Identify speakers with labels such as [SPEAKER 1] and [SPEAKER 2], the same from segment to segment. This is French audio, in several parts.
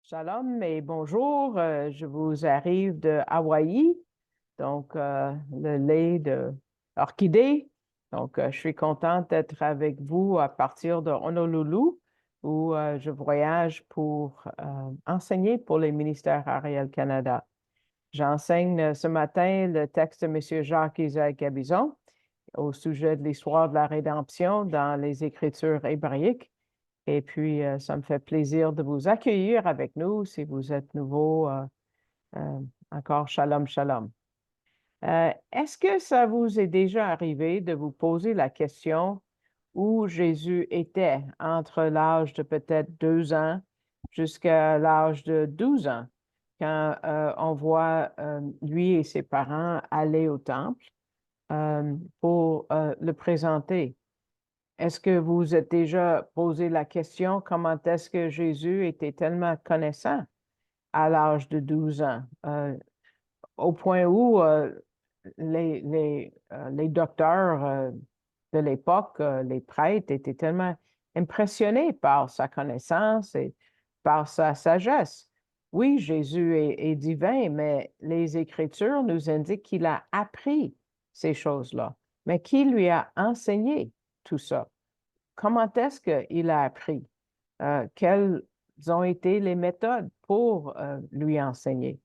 [SPEAKER 1] Shalom et bonjour. Je vous arrive de Hawaï, donc le lait de orchidée. Donc, je suis contente d'être avec vous à partir de Honolulu, où je voyage pour enseigner pour les ministères Ariel Canada. J'enseigne ce matin le texte de M. Jacques-Isaac Gabizon au sujet de l'histoire de la rédemption dans les Écritures hébraïques. Et puis, ça me fait plaisir de vous accueillir avec nous si vous êtes nouveau. Euh, Encore shalom, shalom. Est-ce que ça vous est déjà arrivé de vous poser la question où Jésus était entre l'âge de peut-être 2 ans jusqu'à l'âge de 12 ans, quand on voit lui et ses parents aller au temple pour le présenter? Est-ce que vous vous êtes déjà posé la question comment est-ce que Jésus était tellement connaissant à l'âge de 12 ans, au point où les docteurs de l'époque, les prêtres, étaient tellement impressionnés par sa connaissance et par sa sagesse. Oui, Jésus est divin, mais les Écritures nous indiquent qu'il a appris ces choses-là. Mais qui lui a enseigné tout ça? Comment est-ce qu'il a appris? Quelles ont été les méthodes pour lui enseigner?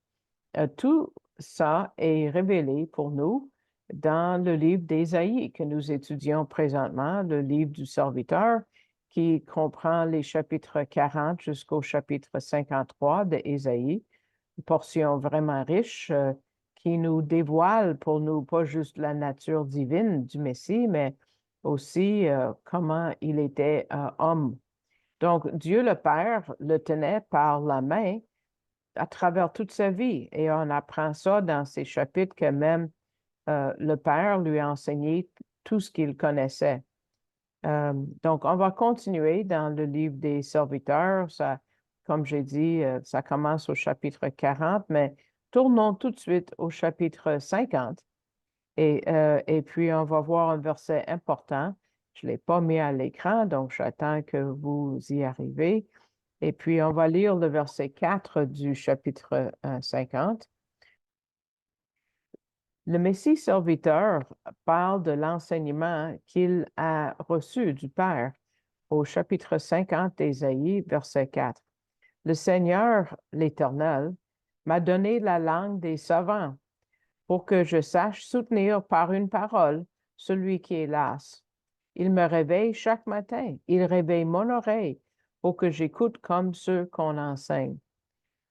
[SPEAKER 1] Tout ça est révélé pour nous dans le livre d'Ésaïe que nous étudions présentement, le livre du serviteur, qui comprend les chapitres 40 jusqu'au chapitre 53 d'Ésaïe, une portion vraiment riche qui nous dévoile pour nous pas juste la nature divine du Messie, mais aussi comment il était homme. Donc, Dieu le Père le tenait par la main à travers toute sa vie. Et on apprend ça dans ces chapitres que même le Père lui a enseigné tout ce qu'il connaissait. Donc, on va continuer dans le livre des serviteurs. Ça, comme j'ai dit, ça commence au chapitre 40, mais tournons tout de suite au chapitre 50. Et puis, on va voir un verset important. Je ne l'ai pas mis à l'écran, donc j'attends que vous y arrivez. Et puis, on va lire le verset 4 du chapitre 50. Le Messie serviteur parle de l'enseignement qu'il a reçu du Père au chapitre 50 d'Ésaïe, verset 4. Le Seigneur, l'Éternel, m'a donné la langue des savants pour que je sache soutenir par une parole celui qui est las. Il me réveille chaque matin, il réveille mon oreille pour que j'écoute comme ceux qu'on enseigne.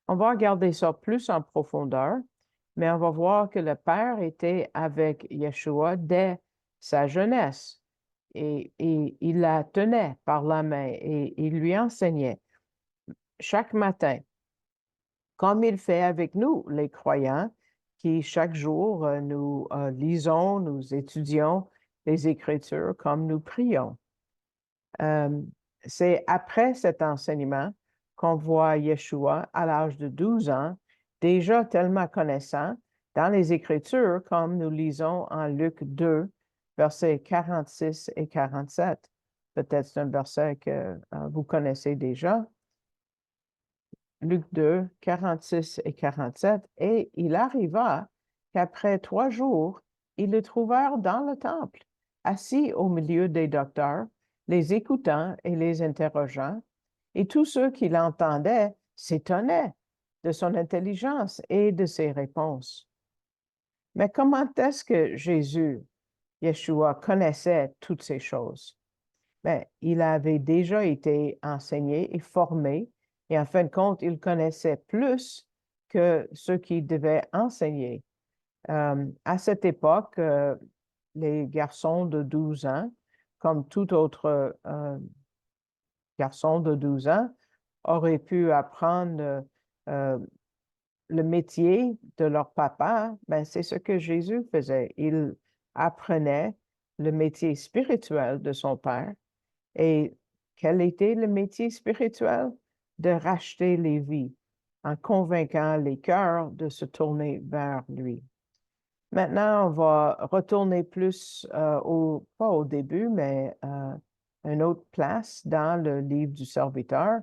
[SPEAKER 1] On va regarder ça plus en profondeur, mais on va voir que le Père était avec Yeshua dès sa jeunesse et il la tenait par la main et il lui enseignait chaque matin, comme il fait avec nous, les croyants, qui chaque jour nous lisons, nous étudions les Écritures comme nous prions. C'est après cet enseignement qu'on voit Yeshua à l'âge de 12 ans, déjà tellement connaissant dans les Écritures, comme nous lisons en Luc 2, versets 46 et 47. Peut-être c'est un verset que vous connaissez déjà. Luc 2, 46 et 47. Et il arriva qu'après 3 jours, ils le trouvèrent dans le temple, assis au milieu des docteurs, les écoutant et les interrogeant. Et tous ceux qui l'entendaient s'étonnaient de son intelligence et de ses réponses. Mais comment est-ce que Jésus, Yeshua, connaissait toutes ces choses? Bien, il avait déjà été enseigné et formé, et en fin de compte, il connaissait plus que ceux qui devaient enseigner. À cette époque, les garçons de 12 ans, comme tout autre garçon de 12 ans, auraient pu apprendre le métier de leur papa. Ben, c'est ce que Jésus faisait. Il apprenait le métier spirituel de son père. Et quel était le métier spirituel? De racheter les vies en convainquant les cœurs de se tourner vers lui. Maintenant, on va retourner plus pas au début, mais à une autre place dans le livre du serviteur.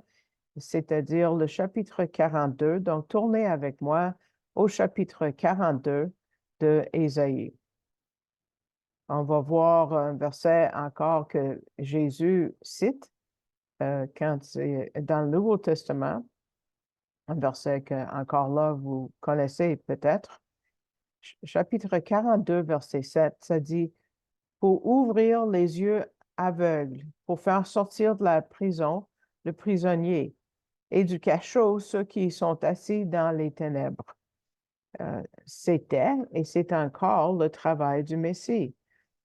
[SPEAKER 1] c'est-à-dire le chapitre 42. Donc, tournez avec moi au chapitre 42 de Ésaïe. On va voir un verset encore que Jésus cite quand c'est dans le Nouveau Testament, un verset que encore là vous connaissez peut-être. Chapitre 42, verset 7, ça dit, pour ouvrir les yeux aveugles, pour faire sortir de la prison le prisonnier et du cachot ceux qui sont assis dans les ténèbres. C'était et c'est encore le travail du Messie.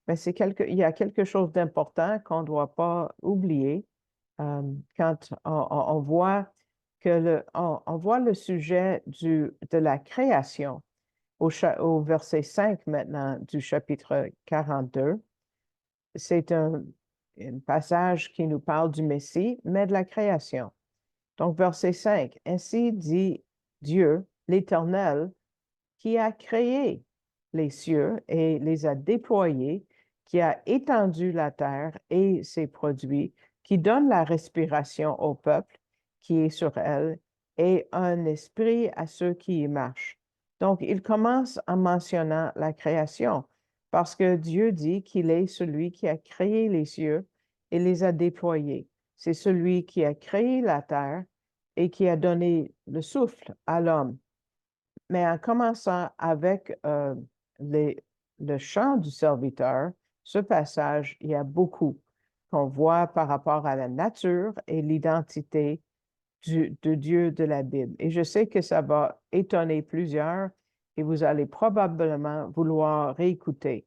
[SPEAKER 1] Mais il y a quelque chose d'important qu'on ne doit pas oublier quand on voit on voit le sujet de la création au verset 5 maintenant du chapitre 42. C'est un passage qui nous parle du Messie, mais de la création. Donc, verset 5, ainsi dit Dieu, l'Éternel, qui a créé les cieux et les a déployés, qui a étendu la terre et ses produits, qui donne la respiration au peuple qui est sur elle et un esprit à ceux qui y marchent. Donc, il commence en mentionnant la création parce que Dieu dit qu'il est celui qui a créé les cieux et les a déployés. C'est celui qui a créé la terre et qui a donné le souffle à l'homme. Mais en commençant avec le chant du serviteur, ce passage, il y a beaucoup qu'on voit par rapport à la nature et l'identité de Dieu de la Bible. Et je sais que ça va étonner plusieurs et vous allez probablement vouloir réécouter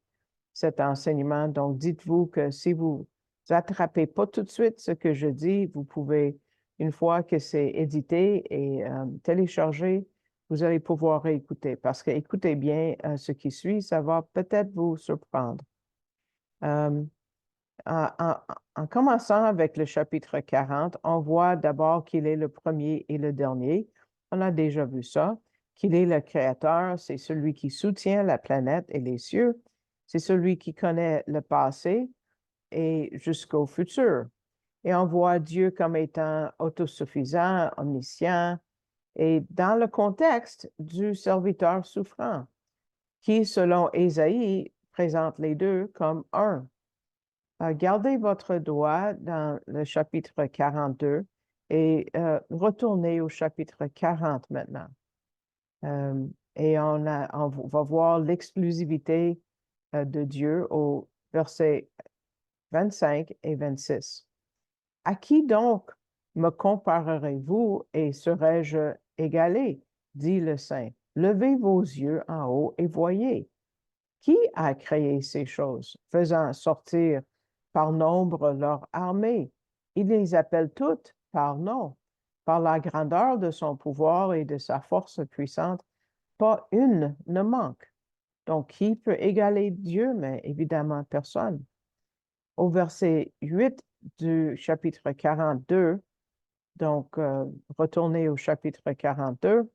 [SPEAKER 1] cet enseignement. Donc, dites-vous que si vous attrapez pas tout de suite ce que je dis, vous pouvez, une fois que c'est édité et téléchargé, vous allez pouvoir réécouter parce que écoutez bien ce qui suit, ça va peut-être vous surprendre. Euh, en commençant avec le chapitre 40, on voit d'abord qu'il est le premier et le dernier. On a déjà vu ça, qu'il est le créateur, c'est celui qui soutient la planète et les cieux, c'est celui qui connaît le passé et jusqu'au futur. Et on voit Dieu comme étant autosuffisant, omniscient, et dans le contexte du serviteur souffrant, qui, selon Ésaïe, présente les deux comme un. Gardez votre doigt dans le chapitre 42 et retournez au chapitre 40 maintenant. Et on va voir l'exclusivité de Dieu au verset 25 et 26. À qui donc me comparerez-vous et serais-je égalé, dit le Saint. Levez vos yeux en haut et voyez. Qui a créé ces choses, faisant sortir par nombre leur armée? Il les appelle toutes par nom, par la grandeur de son pouvoir et de sa force puissante. Pas une ne manque. Donc, qui peut égaler Dieu? Mais évidemment, personne. Au verset 8 du chapitre 42, donc retournez au chapitre 42,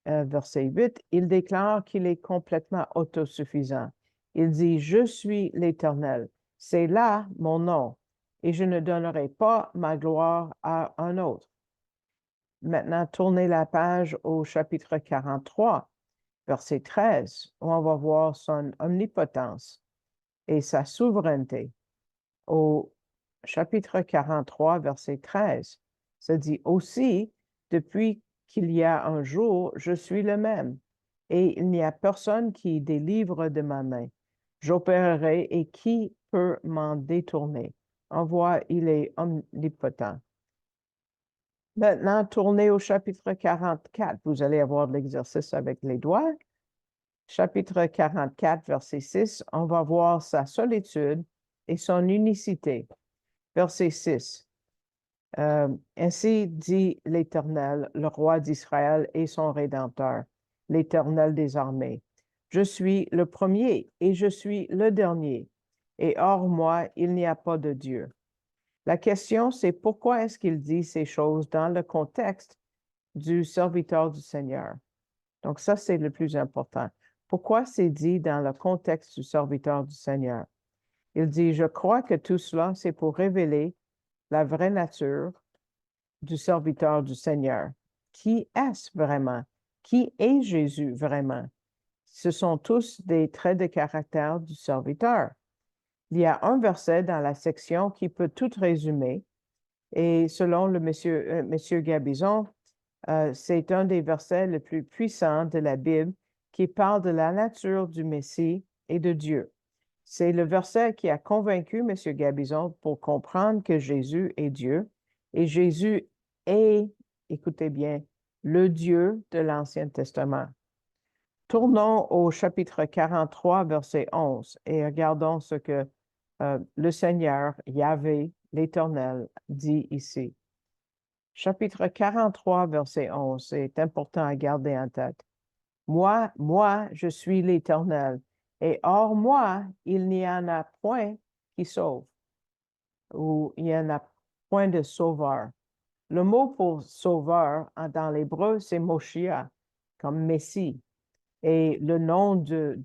[SPEAKER 1] verset 8, il déclare qu'il est complètement autosuffisant. Il dit, je suis l'Éternel, c'est là mon nom, et je ne donnerai pas ma gloire à un autre. Maintenant, tournez la page au chapitre 43, verset 13, où on va voir son omnipotence et sa souveraineté. Au chapitre 43, verset 13, ça dit aussi, depuis qu'il y a un jour, je suis le même, et il n'y a personne qui délivre de ma main. J'opérerai et qui peut m'en détourner? On voit, il est omnipotent. Maintenant, tournez au chapitre 44. Vous allez avoir de l'exercice avec les doigts. Chapitre 44, verset 6, on va voir sa solitude et son unicité. Verset 6. Ainsi dit l'Éternel, le roi d'Israël et son Rédempteur, l'Éternel des armées. Je suis le premier et je suis le dernier, et hors moi, il n'y a pas de Dieu. La question, c'est pourquoi est-ce qu'il dit ces choses dans le contexte du serviteur du Seigneur? Donc ça, c'est le plus important. Pourquoi c'est dit dans le contexte du serviteur du Seigneur? Il dit, je crois que tout cela, c'est pour révéler la vraie nature du serviteur du Seigneur. Qui est-ce vraiment? Qui est Jésus vraiment? Ce sont tous des traits de caractère du serviteur. Il y a un verset dans la section qui peut tout résumer. Et selon le monsieur Gabizon, c'est un des versets les plus puissants de la Bible qui parle de la nature du Messie et de Dieu. C'est le verset qui a convaincu M. Gabizon pour comprendre que Jésus est Dieu et Jésus est, écoutez bien, le Dieu de l'Ancien Testament. Tournons au chapitre 43, verset 11 et regardons ce que le Seigneur, Yahvé, l'Éternel, dit ici. Chapitre 43, verset 11, c'est important à garder en tête. Moi, je suis l'Éternel, et hors moi, il n'y en a point qui sauve, ou il n'y en a point de sauveur. Le mot pour sauveur dans l'hébreu, c'est Moshiach, comme Messie. Et le nom de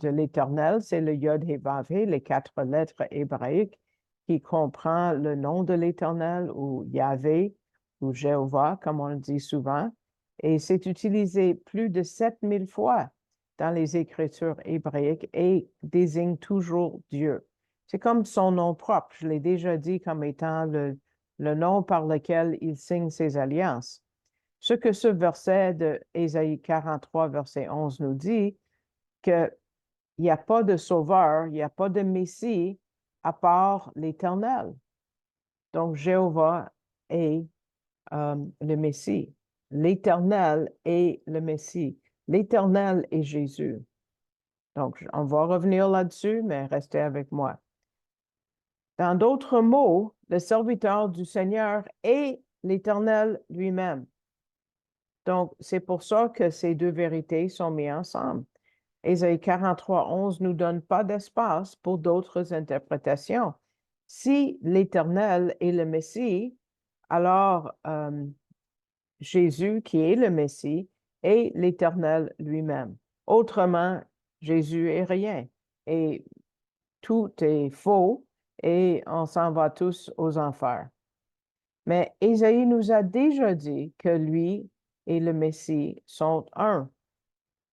[SPEAKER 1] l'Éternel, c'est le Yod-Hé-Vav-Hé, les 4 lettres hébraïques qui comprend le nom de l'Éternel ou Yahvé ou Jéhovah, comme on le dit souvent. Et c'est utilisé plus de 7000 fois dans les Écritures hébraïques et désigne toujours Dieu. C'est comme son nom propre. Je l'ai déjà dit comme étant le nom par lequel il signe ses alliances. Ce que ce verset de Ésaïe 43, verset 11 nous dit, qu'il n'y a pas de sauveur, il n'y a pas de Messie à part l'Éternel. Donc, Jéhovah est le Messie. L'Éternel est le Messie. L'Éternel est Jésus. Donc, on va revenir là-dessus, mais restez avec moi. Dans d'autres mots, le serviteur du Seigneur est l'Éternel lui-même. Donc, c'est pour ça que ces deux vérités sont mises ensemble. Ésaïe 43, 11 ne nous donne pas d'espace pour d'autres interprétations. Si l'Éternel est le Messie, alors Jésus, qui est le Messie, est l'Éternel lui-même. Autrement, Jésus est rien et tout est faux et on s'en va tous aux enfers. Mais Ésaïe nous a déjà dit que lui et le Messie sont un.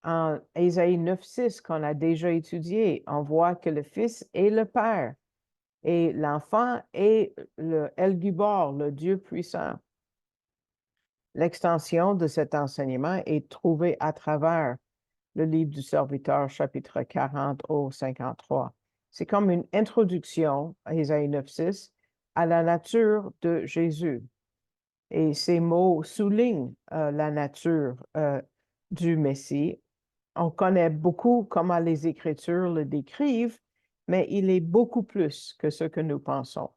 [SPEAKER 1] En Ésaïe 9,6 qu'on a déjà étudié, on voit que le Fils est le Père et l'enfant est le El Gibor, le Dieu puissant. L'extension de cet enseignement est trouvée à travers le livre du serviteur, chapitre 40 au 53. C'est comme une introduction à Ésaïe 9,6 à la nature de Jésus. Et ces mots soulignent la nature du Messie. On connaît beaucoup comment les Écritures le décrivent, mais il est beaucoup plus que ce que nous pensons.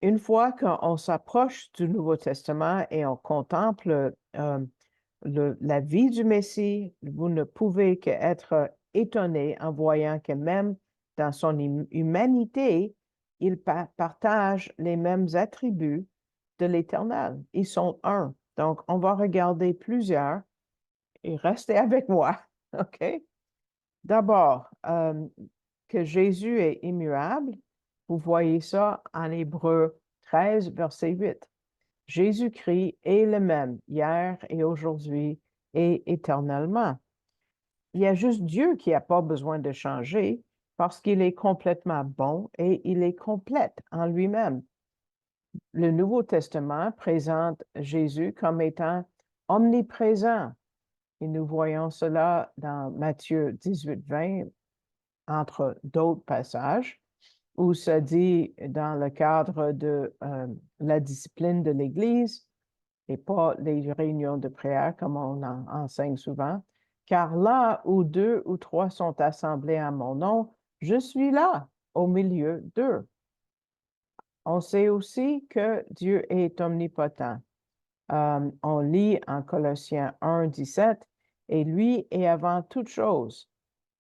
[SPEAKER 1] Une fois qu'on s'approche du Nouveau Testament et on contemple la vie du Messie, vous ne pouvez qu'être étonné en voyant que même dans son humanité, il partage les mêmes attributs de l'Éternel. Ils sont un. Donc, on va regarder plusieurs et restez avec moi, OK? D'abord, que Jésus est immuable, vous voyez ça en Hébreux 13, verset 8. Jésus-Christ est le même hier et aujourd'hui et éternellement. Il y a juste Dieu qui n'a pas besoin de changer parce qu'il est complètement bon et il est complète en lui-même. Le Nouveau Testament présente Jésus comme étant omniprésent. Et nous voyons cela dans Matthieu 18, 20, entre d'autres passages, où ça dit dans le cadre de la discipline de l'Église, et pas les réunions de prière comme on en enseigne souvent, car là où 2 ou 3 sont assemblés à mon nom, je suis là, au milieu d'eux. On sait aussi que Dieu est omnipotent. On lit en Colossiens 1, 17, « Et lui est avant toute chose,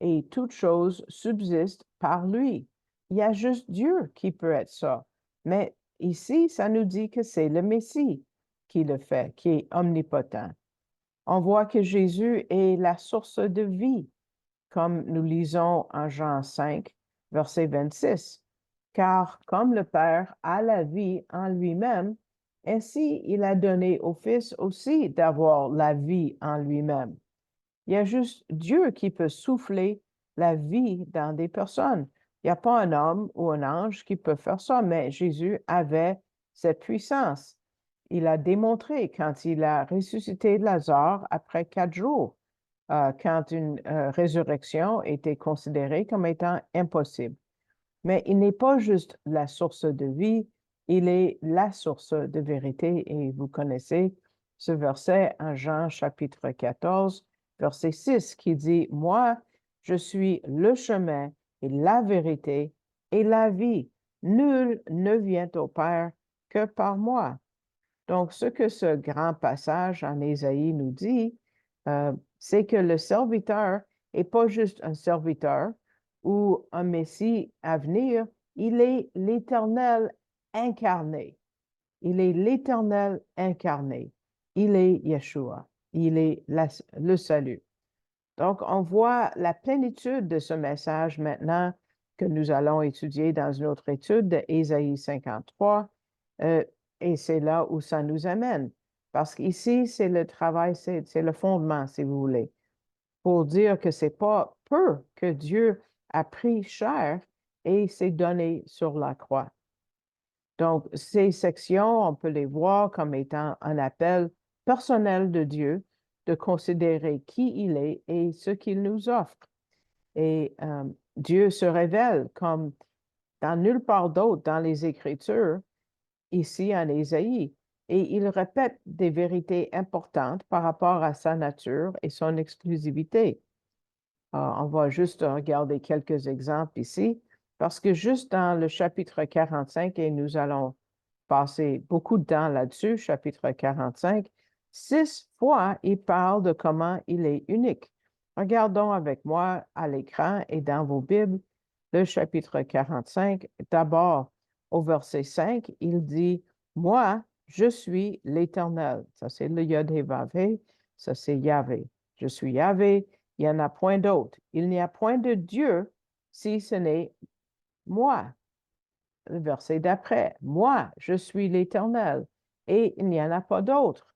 [SPEAKER 1] et toute chose subsiste par lui. » Il y a juste Dieu qui peut être ça. Mais ici, ça nous dit que c'est le Messie qui le fait, qui est omnipotent. On voit que Jésus est la source de vie, comme nous lisons en Jean 5, verset 26. Car comme le Père a la vie en lui-même, Ainsi, il a donné au Fils aussi d'avoir la vie en lui-même. Il y a juste Dieu qui peut souffler la vie dans des personnes. Il n'y a pas un homme ou un ange qui peut faire ça, mais Jésus avait cette puissance. Il a démontré quand il a ressuscité Lazare après 4 jours, quand une résurrection était considérée comme étant impossible. Mais il n'est pas juste la source de vie, il est la source de vérité. Et vous connaissez ce verset en Jean chapitre 14, verset 6, qui dit, Moi, je suis le chemin et la vérité et la vie. Nul ne vient au Père que par moi. Donc, ce que ce grand passage en Ésaïe nous dit, c'est que le serviteur n'est pas juste un serviteur ou un Messie à venir, il est l'Éternel incarné. Il est l'Éternel incarné. Il est Yeshua. Il est le salut. Donc, on voit la plénitude de ce message maintenant que nous allons étudier dans une autre étude d'Ésaïe 53. Et c'est là où ça nous amène. Parce qu'ici, c'est le travail, c'est le fondement, si vous voulez, pour dire que c'est pas peu que Dieu a pris chair et s'est donné sur la croix. Donc, ces sections, on peut les voir comme étant un appel personnel de Dieu de considérer qui il est et ce qu'il nous offre. Et Dieu se révèle comme dans nulle part d'autre dans les Écritures, ici en Ésaïe, et il répète des vérités importantes par rapport à sa nature et son exclusivité. On va juste regarder quelques exemples ici, parce que juste dans le chapitre 45, et nous allons passer beaucoup de temps là-dessus, chapitre 45, 6 fois, il parle de comment il est unique. Regardons avec moi à l'écran et dans vos Bibles le chapitre 45. D'abord, au verset 5, il dit, Moi, je suis l'Éternel. Ça, c'est le Yod-Hé-Vav-Hé. Ça, c'est Yahvé. Je suis Yahvé. Il n'y en a point d'autre. Il n'y a point de Dieu si ce n'est moi. Le verset d'après, Moi, je suis l'Éternel, et il n'y en a pas d'autre.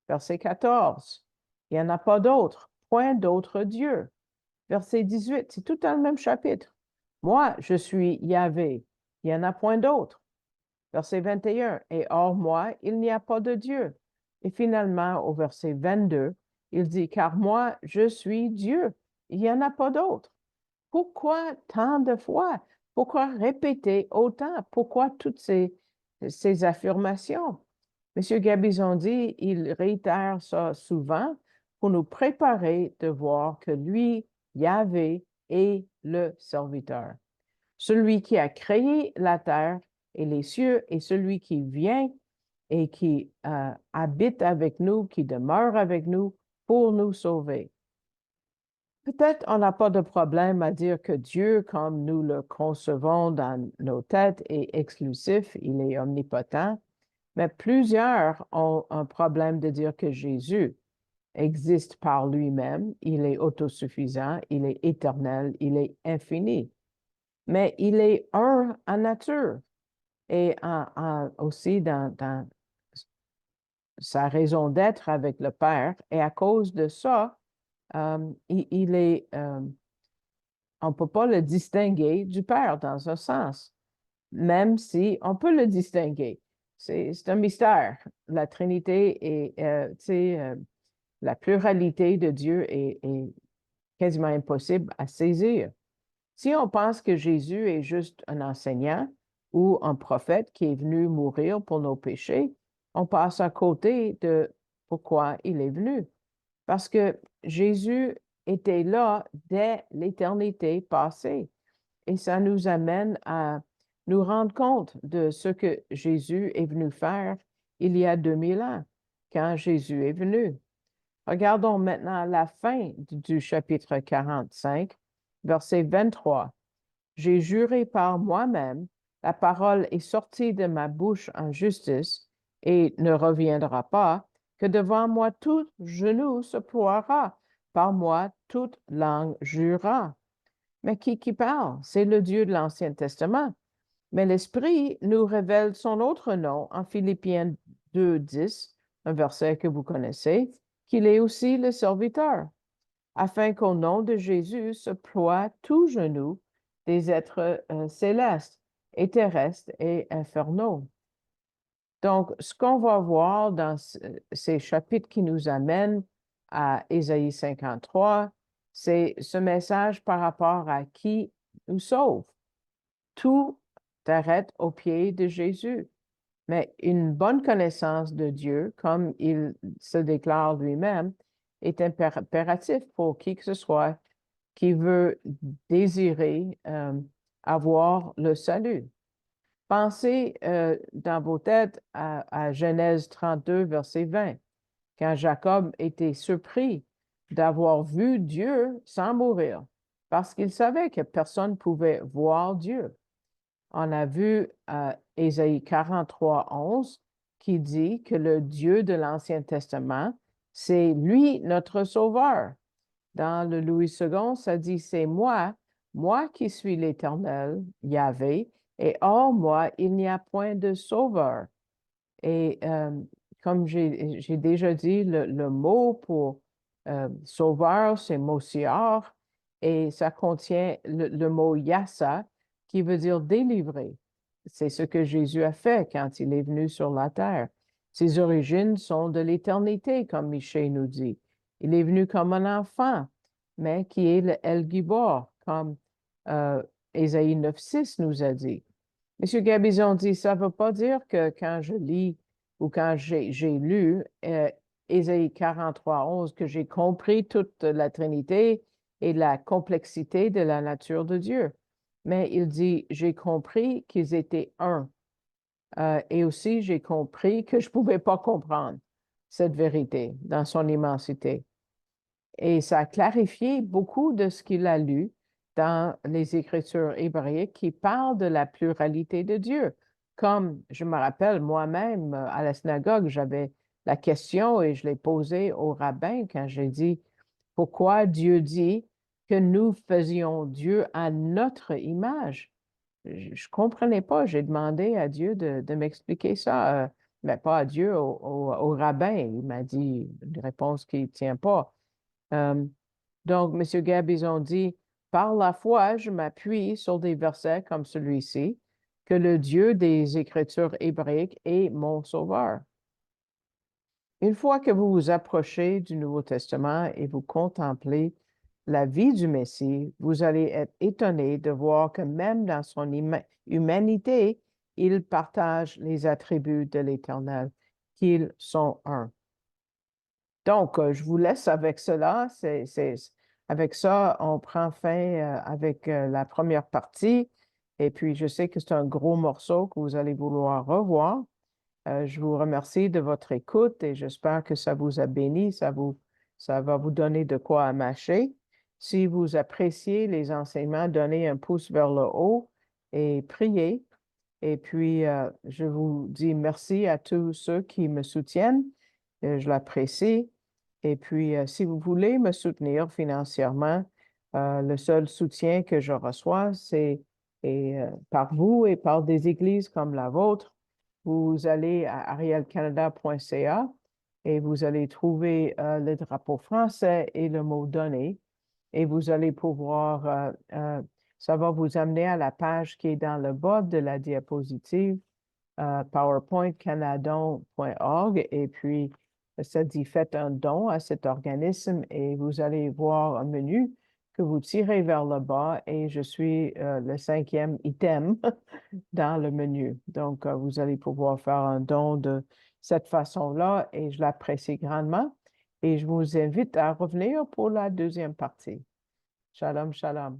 [SPEAKER 1] Verset 14, il n'y en a pas d'autre, point d'autre Dieu. Verset 18, c'est tout dans le même chapitre. Moi, je suis Yahvé, il n'y en a point d'autre. Verset 21, et hors moi, il n'y a pas de Dieu. Et finalement, au verset 22, il dit, car moi, je suis Dieu, il n'y en a pas d'autre. Pourquoi tant de fois? Pourquoi répéter autant? Pourquoi toutes ces affirmations? M. Gabizon dit, il réitère ça souvent pour nous préparer de voir que lui, Yahvé, est le serviteur. Celui qui a créé la terre et les cieux et celui qui vient et qui habite avec nous, qui demeure avec nous pour nous sauver. Peut-être on n'a pas de problème à dire que Dieu, comme nous le concevons dans nos têtes, est exclusif, il est omnipotent, mais plusieurs ont un problème de dire que Jésus existe par lui-même, il est autosuffisant, il est éternel, il est infini, mais il est un en nature et aussi dans sa raison d'être avec le Père, et à cause de ça, on ne peut pas le distinguer du Père dans un sens, même si on peut le distinguer. C'est un mystère. La Trinité et la pluralité de Dieu est quasiment impossible à saisir. Si on pense que Jésus est juste un enseignant ou un prophète qui est venu mourir pour nos péchés, on passe à côté de pourquoi il est venu. Parce que Jésus était là dès l'éternité passée. Et ça nous amène à nous rendre compte de ce que Jésus est venu faire il y a 2000 ans, quand Jésus est venu. Regardons maintenant la fin du chapitre 45, verset 23. J'ai juré par moi-même, la parole est sortie de ma bouche en justice et ne reviendra pas, que devant moi tout genou se ploiera, par moi toute langue jurera. Mais qui parle? C'est le Dieu de l'Ancien Testament. Mais l'Esprit nous révèle son autre nom en Philippiens 2:10, un verset que vous connaissez, qu'il est aussi le serviteur, afin qu'au nom de Jésus se ploie tout genou des êtres célestes et terrestres et infernaux. Donc, ce qu'on va voir dans ces chapitres qui nous amènent à Ésaïe 53, c'est ce message par rapport à qui nous sauve. Tout arrête au pied de Jésus. Mais une bonne connaissance de Dieu, comme il se déclare lui-même, est impératif pour qui que ce soit qui veut désirer avoir le salut. Pensez dans vos têtes à Genèse 32, verset 20, quand Jacob était surpris d'avoir vu Dieu sans mourir, parce qu'il savait que personne ne pouvait voir Dieu. On a vu Ésaïe 43, 11, qui dit que le Dieu de l'Ancien Testament, c'est lui notre sauveur. Dans le Louis II, ça dit, c'est moi qui suis l'Éternel, Yahvé, et hors moi, il n'y a point de sauveur. Et comme j'ai déjà dit, le mot pour sauveur, c'est Mosiar, et ça contient le mot Yassa, qui veut dire délivrer. C'est ce que Jésus a fait quand il est venu sur la terre. Ses origines sont de l'éternité, comme Michée nous dit. Il est venu comme un enfant, mais qui est le El Gibor, comme Ésaïe 9:6 nous a dit. M. Gabizon dit, ça ne veut pas dire que quand je lis ou quand j'ai lu Ésaïe 43, 11, que j'ai compris toute la Trinité et la complexité de la nature de Dieu. Mais il dit, j'ai compris qu'ils étaient un. Et aussi, j'ai compris que je ne pouvais pas comprendre cette vérité dans son immensité. Et ça a clarifié beaucoup de ce qu'il a lu dans les Écritures hébraïques qui parlent de la pluralité de Dieu. Comme je me rappelle moi-même à la synagogue, j'avais la question et je l'ai posée au rabbin quand j'ai dit pourquoi Dieu dit que nous faisions Dieu à notre image. Je ne comprenais pas. J'ai demandé à Dieu de m'expliquer ça, mais pas à Dieu, au rabbin. Il m'a dit une réponse qui ne tient pas. Donc, M. Gabizon dit, par la foi, je m'appuie sur des versets comme celui-ci, que le Dieu des Écritures hébraïques est mon sauveur. Une fois que vous vous approchez du Nouveau Testament et vous contemplez la vie du Messie, vous allez être étonné de voir que même dans son humanité, il partage les attributs de l'Éternel, qu'ils sont un. Donc, je vous laisse avec cela. Avec ça, on prend fin avec la première partie. Et puis, je sais que c'est un gros morceau que vous allez vouloir revoir. Je vous remercie de votre écoute et j'espère que ça vous a béni, ça va vous donner de quoi à mâcher. Si vous appréciez les enseignements, donnez un pouce vers le haut et priez. Et puis, je vous dis merci à tous ceux qui me soutiennent. Je l'apprécie. Et puis, si vous voulez me soutenir financièrement, le seul soutien que je reçois, c'est par vous et par des églises comme la vôtre. Vous allez à arielcanada.ca et vous allez trouver le drapeau français et le mot donner. Et vous allez pouvoir, ça va vous amener à la page qui est dans le bas de la diapositive, powerpointcanadon.org. Et puis, ça dit faites un don à cet organisme et vous allez voir un menu que vous tirez vers le bas et je suis le 5e item dans le menu. Donc, vous allez pouvoir faire un don de cette façon-là et je l'apprécie grandement. Et je vous invite à revenir pour la deuxième partie. Shalom, shalom.